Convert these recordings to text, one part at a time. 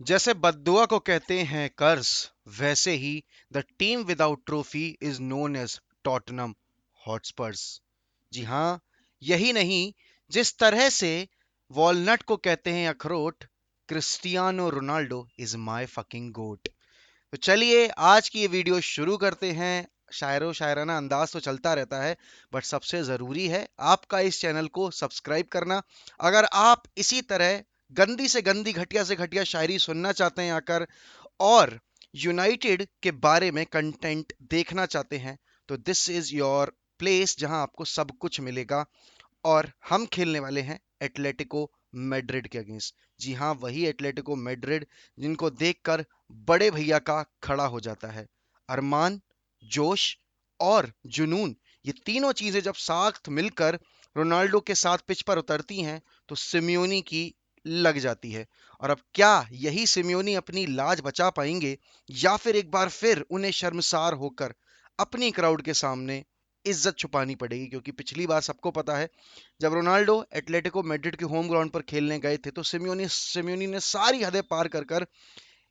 जैसे बद्दुआ को कहते हैं कर्ज, वैसे ही the team without trophy is known as Tottenham Hotspurs. जी हाँ, यही नहीं, जिस तरह से वॉलनट को कहते हैं अखरोट, Cristiano Ronaldo is my fucking goat. तो चलिए आज की ये वीडियो शुरू करते हैं। शायरो शायराना अंदाज तो चलता रहता है, बट सबसे ज़रूरी है आपका इस चैनल को सब्सक्राइब करना। अगर आप इसी तरह गंदी से गंदी, घटिया से घटिया शायरी सुनना चाहते हैं आकर, और यूनाइटेड के बारे में कंटेंट देखना चाहते हैं, तो दिस इज़ योर प्लेस जहां आपको सब कुछ मिलेगा। और हम खेलने वाले हैं एटलेटिको मैड्रिड के अगेंस्ट। जी हाँ, वही एटलेटिको मैड्रिड जिनको देखकर बड़े भैया का खड़ा हो जाता है। अरमान, जोश और जुनून, ये तीनों चीजें जब साथ मिलकर रोनाल्डो के साथ पिच पर उतरती हैं, तो सिमियोनी की लग जाती है। और अब क्या यही सिमियोनी अपनी लाज बचा पाएंगे, या फिर एक बार फिर उन्हें शर्मसार होकर अपनी क्राउड के सामने इज्जत छुपानी पड़ेगी? क्योंकि पिछली बार सबको पता है, जब रोनाल्डो एटलेटिको मैड्रिड के होम ग्राउंड पर खेलने गए थे, तो सिमियोनी ने सारी हदें पार कर कर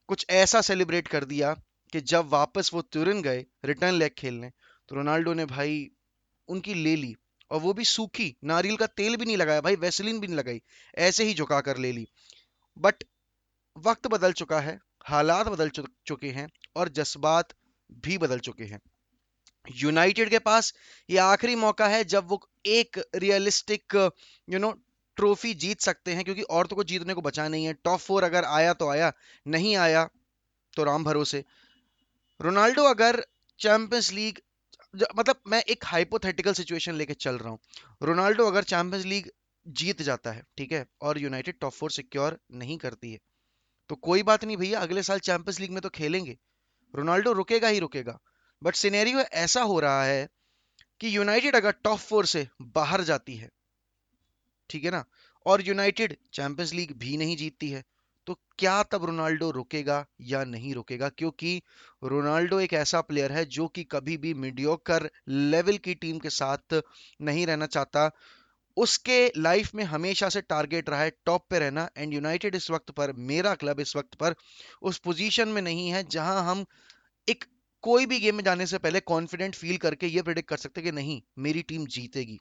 कुछ ऐसा सेलिब्रेट कर दिया कि जब वापस वो तुरंत गए रिटर्न लेग खेलने, तो रोनाल्डो ने भाई उनकी ले ली। और वो भी सूखी, नारियल का तेल भी नहीं लगाया भाई, वैसलीन भी नहीं लगाई, ऐसे ही झुका कर ले ली। बट वक्त बदल चुका है, हालात बदल चुके हैं, और जज्बात भी बदल चुके हैं। यूनाइटेड के पास ये आखिरी मौका है जब वो एक रियलिस्टिक ट्रॉफी जीत सकते हैं, क्योंकि और तो कुछ जीतने को बचा नहीं है। टॉप फोर अगर आया तो आया, नहीं आया तो राम भरोसे। रोनाल्डो अगर चैंपियंस लीग, मतलब मैं एक हाइपोथेटिकल सिचुएशन लेके चल रहा हूँ, रोनाल्डो अगर चैंपियंस लीग जीत जाता है, ठीक है, और यूनाइटेड टॉप फोर सिक्योर नहीं करती है, तो कोई बात नहीं भैया, अगले साल चैंपियंस लीग में तो खेलेंगे, रोनाल्डो रुकेगा ही रुकेगा। बट सिनेरियो ऐसा हो रहा है कि यूनाइटेड अगर टॉप फोर से बाहर जाती है, ठीक है ना, और यूनाइटेड चैंपियंस लीग भी नहीं जीतती है, तो क्या तब रोनाल्डो रुकेगा या नहीं रुकेगा? क्योंकि रोनाल्डो एक ऐसा प्लेयर है जो कि कभी भी मीडियोकर लेवल की टीम के साथ नहीं रहना चाहता। उसके लाइफ में हमेशा से टारगेट रहा है टॉप पे रहना, एंड यूनाइटेड इस वक्त पर, मेरा क्लब इस वक्त पर उस पोजीशन में नहीं है जहां हम एक कोई भी गेम में जाने से पहले कॉन्फिडेंट फील करके ये प्रेडिक्ट कर सकते कि नहीं, मेरी टीम जीतेगी।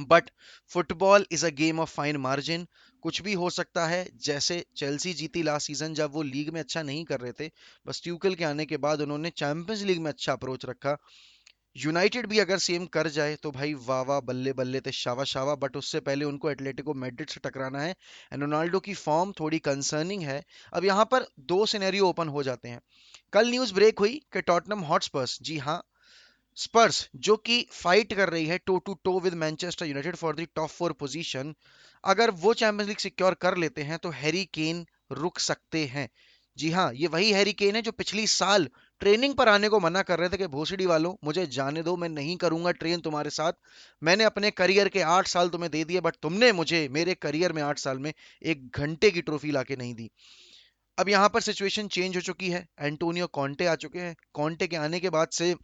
But football is a game of fine margin, कुछ भी हो सकता है। जैसे चेल्सी जीती लास्ट सीजन, जब वो लीग में अच्छा नहीं कर रहे थे, बस ट्यूकल के आने के बाद उन्होंने चैंपियंस लीग में अच्छा अप्रोच रखा। यूनाइटेड भी अगर सेम कर जाए तो भाई वाह वाह, बल्ले बल्ले ते शावा शावा, बट उससे पहले उनको एटलेटिको मैड्रिड से टकराना है। एंड रोनाल्डो की फॉर्म थोड़ी कंसर्निंग है। अब यहाँ पर दो सिनेरियो ओपन हो जाते हैं। कल न्यूज ब्रेक हुई कि टॉटनम हॉटस्पर्स, जी हाँ, स्पर्स, जो कि फाइट कर रही है toe to toe with Manchester United for the top four position, अगर वो चैंपियंस लीग सिक्योर कर लेते हैं तो हैरी केन रुक सकते हैं। जी हाँ, ये वही हैरी केन है जो पिछली साल ट्रेनिंग पर आने को मना कर रहे थे कि भोसड़ी वालों मुझे जाने दो, मैं नहीं करूंगा ट्रेन तुम्हारे साथ, मैंने अपने करियर के 8 साल तुम्हें दे दिए, बट तुमने मुझे मेरे करियर में 8 साल में 1 घंटे की ट्रॉफी लाके नहीं दी। अब यहाँ पर सिचुएशन चेंज हो चुकी है, एंटोनियो कॉन्टे आ चुके हैं। कॉन्टे के आने के बाद से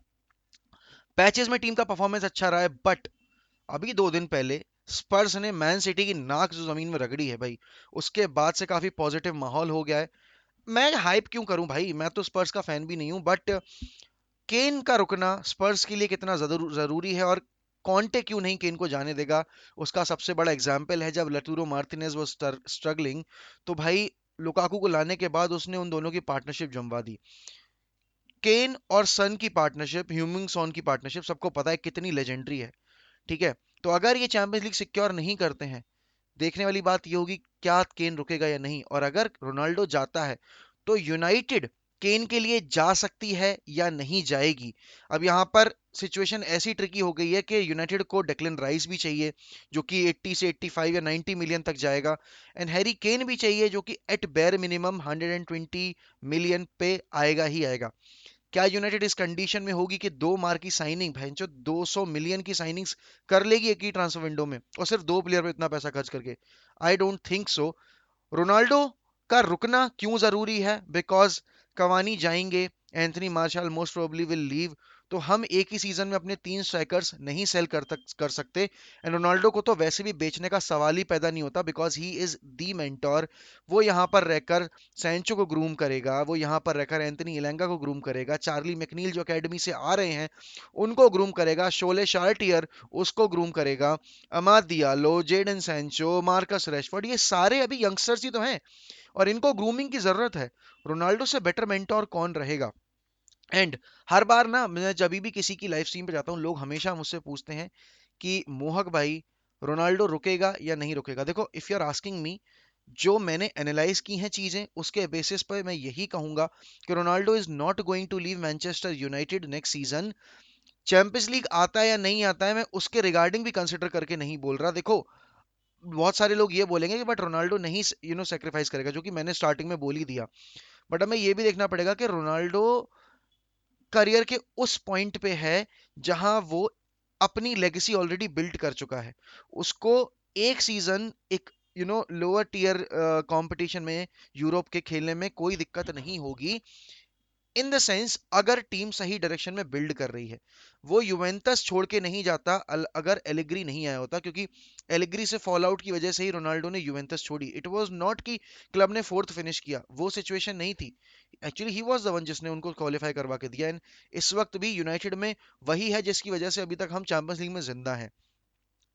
पैचेस में टीम का परफॉर्मेंस अच्छा रहा है, बट अभी 2 दिन पहले स्पर्स ने मैन सिटी की नाक जो जमीन में रगड़ी है भाई, उसके बाद से काफी पॉजिटिव माहौल हो गया है। मैं हाइप क्यों करूं भाई, मैं तो स्पर्स का फैन भी नहीं हूं, बट केन का रुकना स्पर्स के लिए कितना जरूरी है, और कॉन्टे क्यों नहीं केन को जाने देगा? उसका सबसे बड़ा एग्जाम्पल है, जब लटूरो मार्टिनेज वो स्ट्रगलिंग, तो भाई लुकाकू को लाने के बाद उसने उन दोनों की पार्टनरशिप जमवा दी। केन और सन की पार्टनरशिप, ह्यूमिंग सॉन की पार्टनरशिप, सबको पता है कितनी लेजेंडरी है, ठीक है। तो अगर ये चैंपियंस लीग सिक्योर नहीं करते हैं, देखने वाली बात ये होगी क्या केन रुकेगा या नहीं। और अगर रोनाल्डो जाता है, तो यूनाइटेड केन के लिए जा सकती है या नहीं जाएगी? अब यहाँ पर सिचुएशन ऐसी ट्रिकी हो गई है कि यूनाइटेड को डेक्लन राइस भी चाहिए, जो कि 80 से 85 या 90 मिलियन तक जाएगा, एंड हैरी केन भी चाहिए, जो कि एट बेयर मिनिमम 120 मिलियन पे आएगा ही आएगा। क्या यूनाइटेड इस कंडीशन में होगी कि 2 मार की साइनिंग, भैंचो 200 मिलियन की साइनिंग्स कर लेगी एक ही ट्रांसफर विंडो में, और सिर्फ 2 प्लेयर पे इतना पैसा खर्च करके? I don't think so. Ronaldo का रुकना क्यों जरूरी है? बिकॉज कवानी जाएंगे, Anthony Martial most probably will leave, तो हम एक ही सीजन में अपने 3 स्ट्राइकर्स नहीं सेल कर सकते। एंड रोनाल्डो को तो वैसे भी बेचने का सवाल ही पैदा नहीं होता, because he is the mentor. वो यहाँ पर रहकर सैंचो को ग्रूम करेगा, वो यहाँ पर रहकर एंथनी इलेंगा को ग्रूम करेगा, चार्ली मैकनील जो एकेडमी से आ रहे हैं उनको ग्रूम करेगा, शोले शार्टियर उसको ग्रूम करेगा, अमाद दियालो, जेडन सैंचो, मार्कस रैशफोर्ड, ये सारे अभी यंगस्टर्स ही तो हैं और इनको ग्रूमिंग की जरूरत है। रोनाल्डो से बेटर मेंटोर कौन रहेगा? एंड हर बार ना मैं जब भी किसी की लाइव स्ट्रीम पे जाता हूँ, लोग हमेशा मुझसे पूछते हैं कि मोहक भाई, रोनाल्डो रुकेगा या नहीं रुकेगा? देखो, if you are asking me, जो मैंने एनालाइज की हैं चीजें उसके बेसिस पर मैं यही कहूंगा कि Ronaldo is not going to leave Manchester United next season. Champions league आता है या नहीं आता है, मैं उसके रिगार्डिंग भी कंसिडर करके नहीं बोल रहा। देखो, बहुत सारे लोग ये बोलेंगे कि बट रोनाल्डो नहीं सेक्रीफाइस करेगा, जो कि मैंने स्टार्टिंग में बोल ही दिया। बट हमें ये भी देखना पड़ेगा कि रोनाल्डो करियर के उस पॉइंट पे है जहां वो अपनी लेगेसी ऑलरेडी बिल्ड कर चुका है। उसको एक सीजन एक लोअर टीयर कंपटीशन में यूरोप के खेलने में कोई दिक्कत नहीं होगी, इन द सेंस अगर टीम सही डायरेक्शन में बिल्ड कर रही है। वो यूवेंटस छोड़ के नहीं जाता अगर एलिग्री नहीं आया होता, क्योंकि एलिग्री से फॉल आउट की वजह से ही रोनाल्डो ने यूवेंटस छोड़ी। इट वाज नॉट कि क्लब ने फोर्थ फिनिश किया, वो सिचुएशन नहीं थी। Actually he was the one जिसने उनको क्वालिफाई करवा के दिया। एंड इस वक्त भी यूनाइटेड में वही है जिसकी वजह से अभी तक हम चैंपियंस लीग में जिंदा हैं।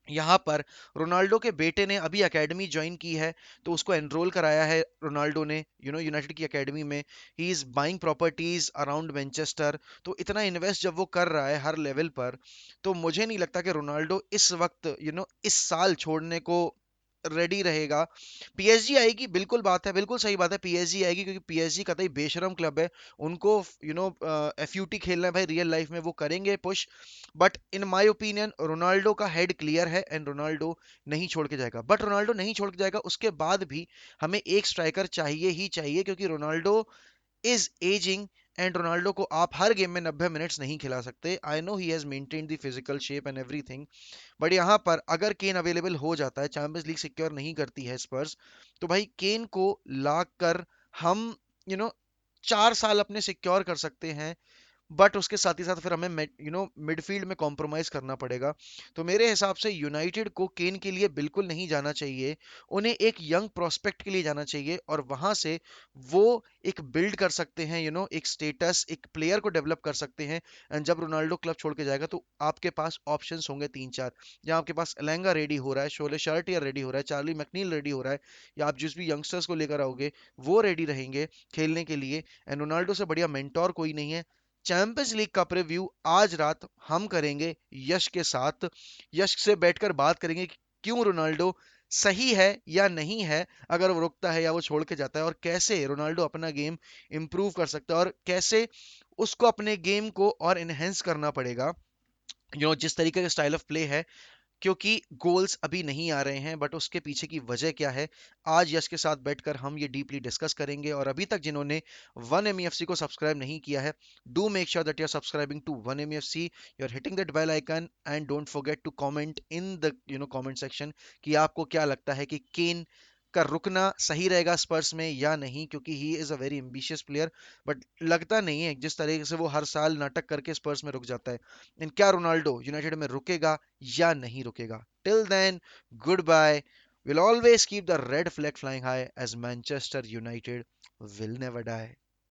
यहाँ पर रोनाल्डो के बेटे ने अभी एकेडमी ज्वाइन की है, तो उसको एनरोल कराया है रोनाल्डो ने यूनाइटेड की एकेडमी में। He is buying properties around Manchester. तो इतना इन्वेस्ट जब वो कर रहा है हर लेवल पर, तो मुझे नहीं लगता कि रोनाल्डो इस वक्त इस साल छोड़ने को रेडी रहेगा। पीएसजी आएगी, बिल्कुल बात है, बिल्कुल सही बात है, पीएसजी आएगी, क्योंकि पीएसजी कतई बेशरम क्लब है। उनको एफयूटी खेलना है भाई, रियल लाइफ में वो करेंगे push. But in my opinion Ronaldo का हेड क्लियर है एंड रोनाल्डो नहीं छोड़ के जाएगा। बट रोनाल्डो नहीं छोड़ के जाएगा, उसके बाद भी हमें एक स्ट्राइकर चाहिए ही चाहिए, क्योंकि Ronaldo is ageing. And Ronaldo को आप हर गेम में 90 मिनट्स नहीं खिला सकते। I know he has maintained the physical shape and everything, but यहाँ पर अगर केन अवेलेबल हो जाता है, चैंपियंस लीग सिक्योर नहीं करती है स्पर्स, तो भाई केन को ला कर हम यू नो 4 साल अपने सिक्योर कर सकते हैं। बट उसके साथ ही साथ फिर हमें मिडफील्ड में कॉम्प्रोमाइज करना पड़ेगा। तो मेरे हिसाब से यूनाइटेड को केन के लिए बिल्कुल नहीं जाना चाहिए, उन्हें एक यंग प्रोस्पेक्ट के लिए जाना चाहिए, और वहां से वो एक बिल्ड कर सकते हैं, एक स्टेटस, एक प्लेयर को डेवलप कर सकते हैं। एंड जब रोनाल्डो क्लब छोड़ के जाएगा, तो आपके पास ऑप्शंस होंगे 3 4, जहां आपके पास एलेंगा रेडी हो रहा है, शोले शार्टियर रेडी हो रहा है, चार्ली मैकनील रेडी हो रहा है, या आप जिस भी यंगस्टर्स को लेकर आओगे वो रेडी रहेंगे खेलने के लिए। एंड रोनाल्डो से बढ़िया मेंटोर कोई नहीं है। चैंपियंस लीग का प्रीव्यू आज रात हम करेंगे यश के साथ। यश से बैठकर बात करेंगे कि क्यों रोनाल्डो सही है या नहीं है, अगर वो रुकता है या वो छोड़ के जाता है, और कैसे रोनाल्डो अपना गेम इंप्रूव कर सकता है, और कैसे उसको अपने गेम को और इनहेंस करना पड़ेगा। जिस तरीके का स्टाइल ऑफ प्ले है, क्योंकि गोल्स अभी नहीं आ रहे हैं, बट उसके पीछे की वजह क्या है, आज यश के साथ बैठकर हम ये डीपली डिस्कस करेंगे। और अभी तक जिन्होंने वन एमईएफसी को सब्सक्राइब नहीं किया है, do make sure that you are subscribing to one MEFC, you are hitting that bell icon, and don't forget to comment in the comment section कि आपको क्या लगता है कि केन का रुकना सही रहेगा स्पर्स में या नहीं, क्योंकि he is a very ambitious player. But लगता नहीं है, जिस तरीके से वो हर साल नाटक करके स्पर्स में रुक जाता है। इन क्या रोनाल्डो यूनाइटेड में रुकेगा या नहीं रुकेगा? Till then, goodbye. We'll always keep the red flag flying high as Manchester United will never die.